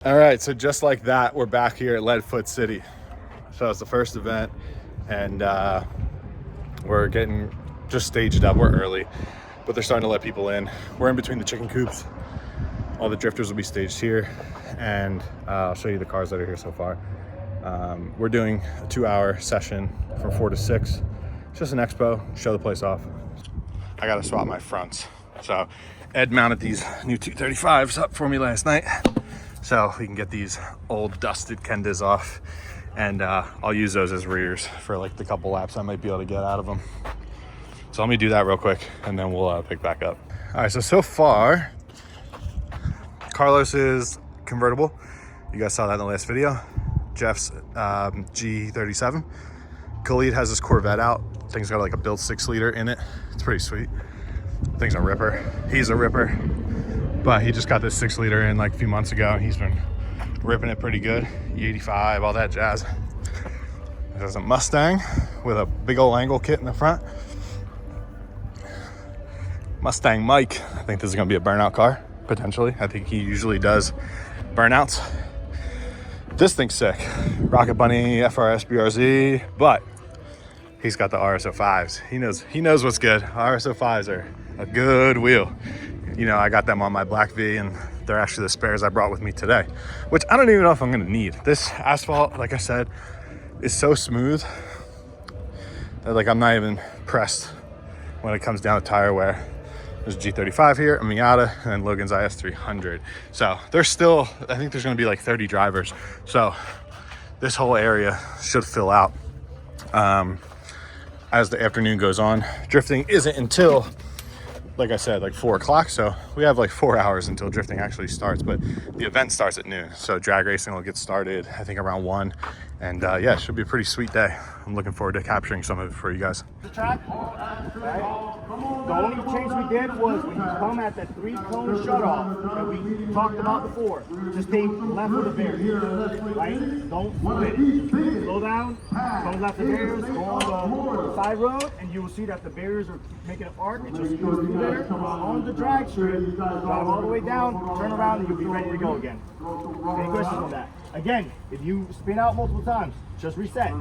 All right, so just like that, we're back here at Leadfoot City. So it's the first event, and we're getting just staged up. We're early, but they're starting to let people in. We're in between the chicken coops. All the drifters will be staged here, and I'll show you the cars that are here so far. We're doing a 2-hour session from 4 to 6. It's just an expo, show the place off. I gotta swap my fronts. So Ed mounted these new 235s up for me last night, so we can get these old dusted Kendas off, and I'll use those as rears for like the couple laps I might be able to get out of them. So let me do that real quick, and then we'll pick back up. All right, so far, Carlos's convertible, you guys saw that in the last video. Jeff's G37. Khalid has his Corvette out. Thing's got like a built 6-liter in it. It's pretty sweet. Thing's a ripper. He's a ripper. But he just got this 6-liter in like a few months ago, and he's been ripping it pretty good. E85, all that jazz. There's a Mustang with a big old angle kit in the front. Mustang Mike. I think this is gonna be a burnout car, potentially. I think he usually does burnouts. This thing's sick. Rocket Bunny FRS BRZ, but he's got the RS05s. He knows what's good. RS05s are a good wheel. You know, I got them on my Black V, and they're actually the spares I brought with me today, which I don't even know if I'm gonna need. This asphalt, like I said, is so smooth that like I'm not even pressed when it comes down to tire wear. There's a G35 here, a Miata, and then Logan's IS300. So there's still, I think there's gonna be like 30 drivers. So this whole area should fill out as the afternoon goes on. Drifting isn't until, like I said, like 4 o'clock. So we have like 4 hours until drifting actually starts, but the event starts at noon. So drag racing will get started, I think around 1. And yeah, it should be a pretty sweet day. I'm looking forward to capturing some of it for you guys. The track, right? The only change we did was when you come at that 3-cone shutoff that we talked about before, just stay left of the barrier, right? Don't split it. Slow down, come left of the barriers, go on the side road, and you will see that the barriers are making an arc. It just goes through there, on the drag strip, drive all the way down, turn around, and you'll be ready to go again. Any questions on that? Again, if you spin out multiple times, just reset.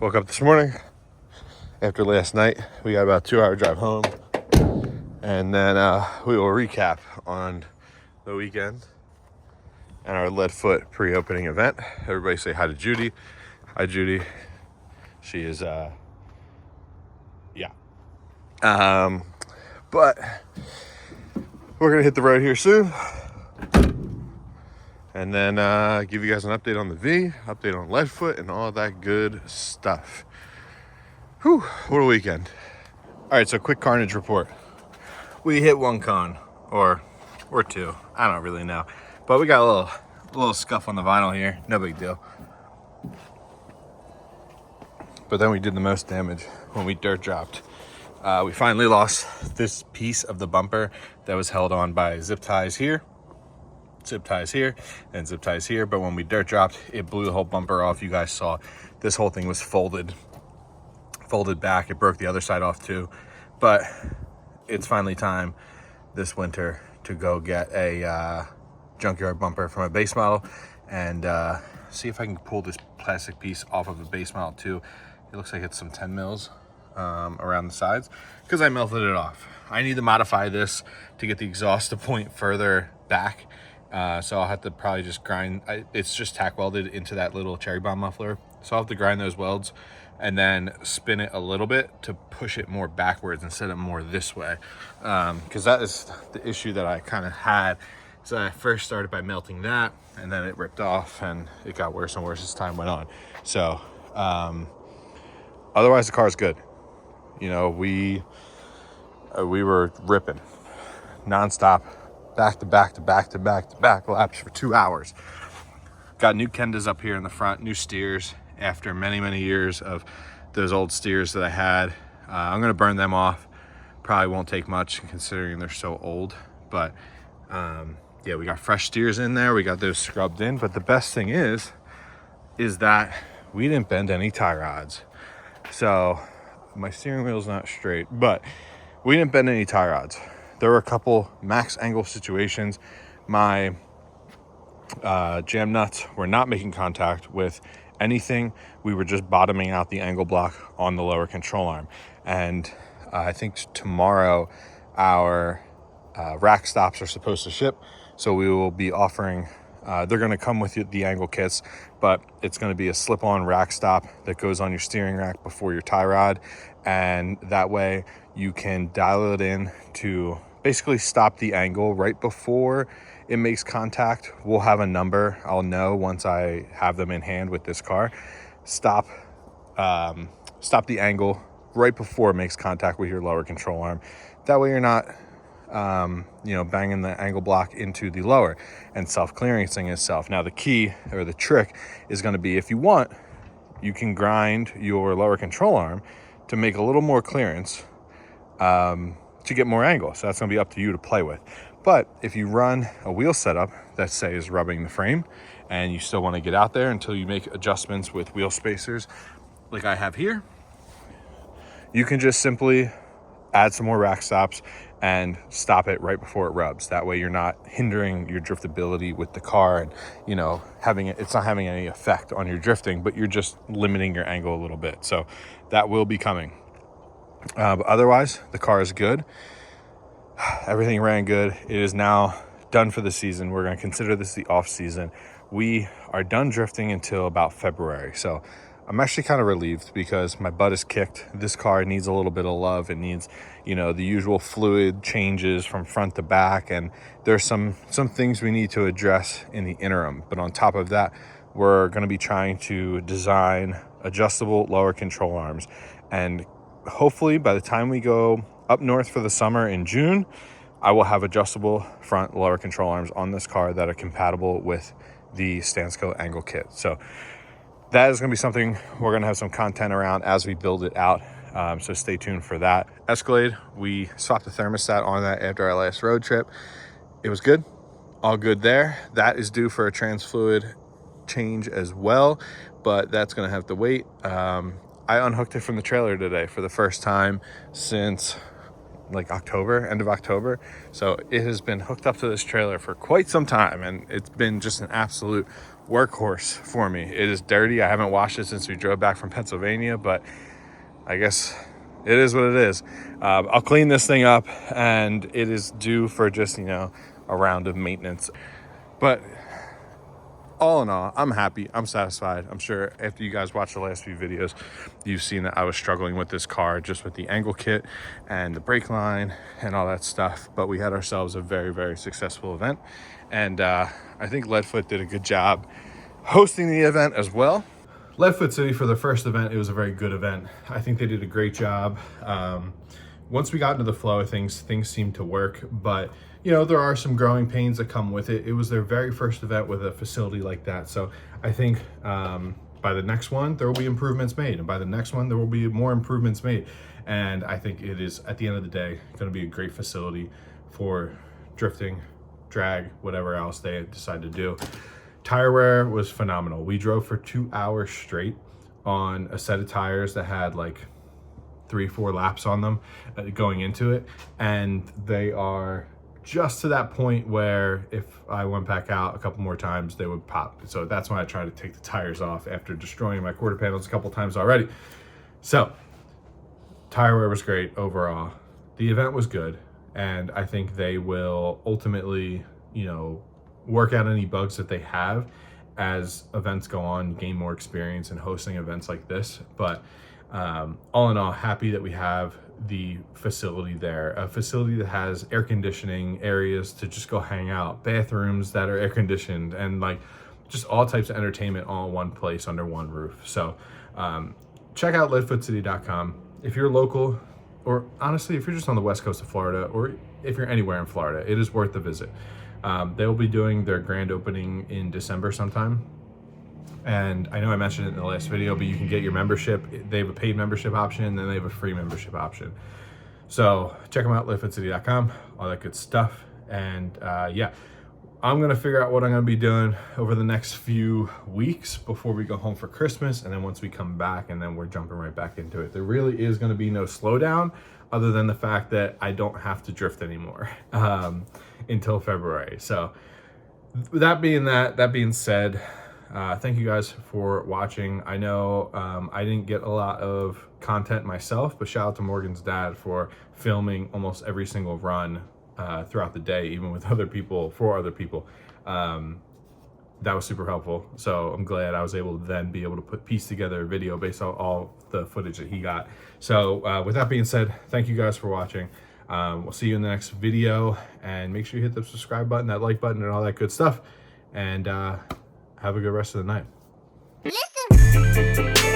woke up this morning after last night. We got about a 2-hour drive home, and then we will recap on the weekend and our Leadfoot pre-opening event. Everybody say hi to Judy. Hi, Judy. She is but we're gonna hit the road here soon, and then give you guys an update on the V, update on Leadfoot, and all that good stuff. Whew, what a weekend. All right, so quick carnage report. We hit one cone, or two, I don't really know, but we got a little scuff on the vinyl here, no big deal. But then we did the most damage when we dirt dropped. We finally lost this piece of the bumper that was held on by zip ties here, and zip ties here. But when we dirt dropped, it blew the whole bumper off. You guys saw this whole thing was folded back. It broke the other side off too. But it's finally time this winter to go get a junkyard bumper from a base model and see if I can pull this plastic piece off of the base model too. It looks like it's some 10 mils around the sides because I melted it off. I need to modify this to get the exhaust point further back, so I'll have to probably just grind. It's just tack welded into that little cherry bomb muffler, so I'll have to grind those welds and then spin it a little bit to push it more backwards instead of more this way, because that is the issue that I kind of had. So I first started by melting that, and then it ripped off, and it got worse and worse as time went on. So otherwise the car is good. You know, we were ripping nonstop, back to back laps for 2 hours. Got new Kendas up here in the front, new steers after many years of those old steers that I had. I'm gonna burn them off. Probably won't take much considering they're so old, but yeah, we got fresh steers in there. We got those scrubbed in, but the best thing is that we didn't bend any tie rods. So my steering wheel's not straight, but we didn't bend any tie rods. There were a couple max angle situations. My jam nuts were not making contact with anything. We were just bottoming out the angle block on the lower control arm. And I think tomorrow our rack stops are supposed to ship, so we will be offering they're going to come with the angle kits, but it's going to be a slip-on rack stop that goes on your steering rack before your tie rod, and that way you can dial it in to basically stop the angle right before it makes contact. We'll have a number. I'll know once I have them in hand with this car. Stop the angle right before it makes contact with your lower control arm. That way you're not banging the angle block into the lower and self-clearancing itself. Now the key or the trick is going to be, if you want, you can grind your lower control arm to make a little more clearance to get more angle. So that's going to be up to you to play with. But if you run a wheel setup that, say, is rubbing the frame, and you still want to get out there until you make adjustments with wheel spacers like I have here, you can just simply add some more rack stops and stop it right before it rubs. That way you're not hindering your driftability with the car, and it's not having any effect on your drifting, but you're just limiting your angle a little bit. So that will be coming. But otherwise the car is good. Everything ran good. It is now done for the season. We're going to consider this the off season. We are done drifting until about February. So I'm actually kind of relieved because my butt is kicked. This car needs a little bit of love. It needs, the usual fluid changes from front to back. And there's some things we need to address in the interim. But on top of that, we're going to be trying to design adjustable lower control arms. And hopefully by the time we go up north for the summer in June, I will have adjustable front lower control arms on this car that are compatible with the Stansco angle kit. So that is going to be something we're going to have some content around as we build it out. So stay tuned for that. Escalade, we swapped the thermostat on that after our last road trip. It was good. All good there. That is due for a trans fluid change as well, but that's going to have to wait. I unhooked it from the trailer today for the first time since like end of October. So it has been hooked up to this trailer for quite some time, and it's been just an absolute workhorse for me. It is dirty. I haven't washed it since we drove back from Pennsylvania, but I guess it is what it is. I'll clean this thing up, and it is due for just, you know, a round of maintenance. But all in all, I'm happy. I'm satisfied. I'm sure after you guys watch the last few videos, you've seen that I was struggling with this car, just with the angle kit and the brake line and all that stuff. But we had ourselves a very, very successful event. And I think Leadfoot did a good job hosting the event as well. Leadfoot City, for the first event, it was a very good event. I think they did a great job. Once we got into the flow of things seemed to work, but you know, there are some growing pains that come with it. It was their very first event with a facility like that. So I think by the next one, there will be improvements made. And by the next one, there will be more improvements made. And I think it is, at the end of the day, going to be a great facility for drifting, drag, whatever else they decide to do. Tire wear was phenomenal. We drove for 2 hours straight on a set of tires that had like 3-4 laps on them going into it. And they are just to that point where if I went back out a couple more times, they would pop. So that's why I try to take the tires off after destroying my quarter panels a couple times already. So tire wear was great overall. The event was good. And I think they will ultimately, you know, work out any bugs that they have as events go on, gain more experience in hosting events like this. But all in all, happy that we have the facility there, a facility that has air conditioning, areas to just go hang out, bathrooms that are air conditioned, and like just all types of entertainment all in one place under one roof. So check out leadfootcity.com. If you're local, or honestly, if you're just on the west coast of Florida, or if you're anywhere in Florida, it is worth the visit. They will be doing their grand opening in December sometime. And I know I mentioned it in the last video, but you can get your membership. They have a paid membership option, and then they have a free membership option. So check them out, leadfootcity.com, all that good stuff. And yeah, I'm going to figure out what I'm going to be doing over the next few weeks before we go home for Christmas. And then once we come back, and then we're jumping right back into it. There really is going to be no slowdown other than the fact that I don't have to drift anymore until February. So that being said, thank you guys for watching. I know I didn't get a lot of content myself, but shout out to Morgan's dad for filming almost every single run throughout the day, even with other people, for other people. That was super helpful. So I'm glad I was able to then be able to piece together a video based on all the footage that he got. So with that being said, thank you guys for watching. We'll see you in the next video, and make sure you hit the subscribe button, that like button, and all that good stuff. And have a good rest of the night. Listen.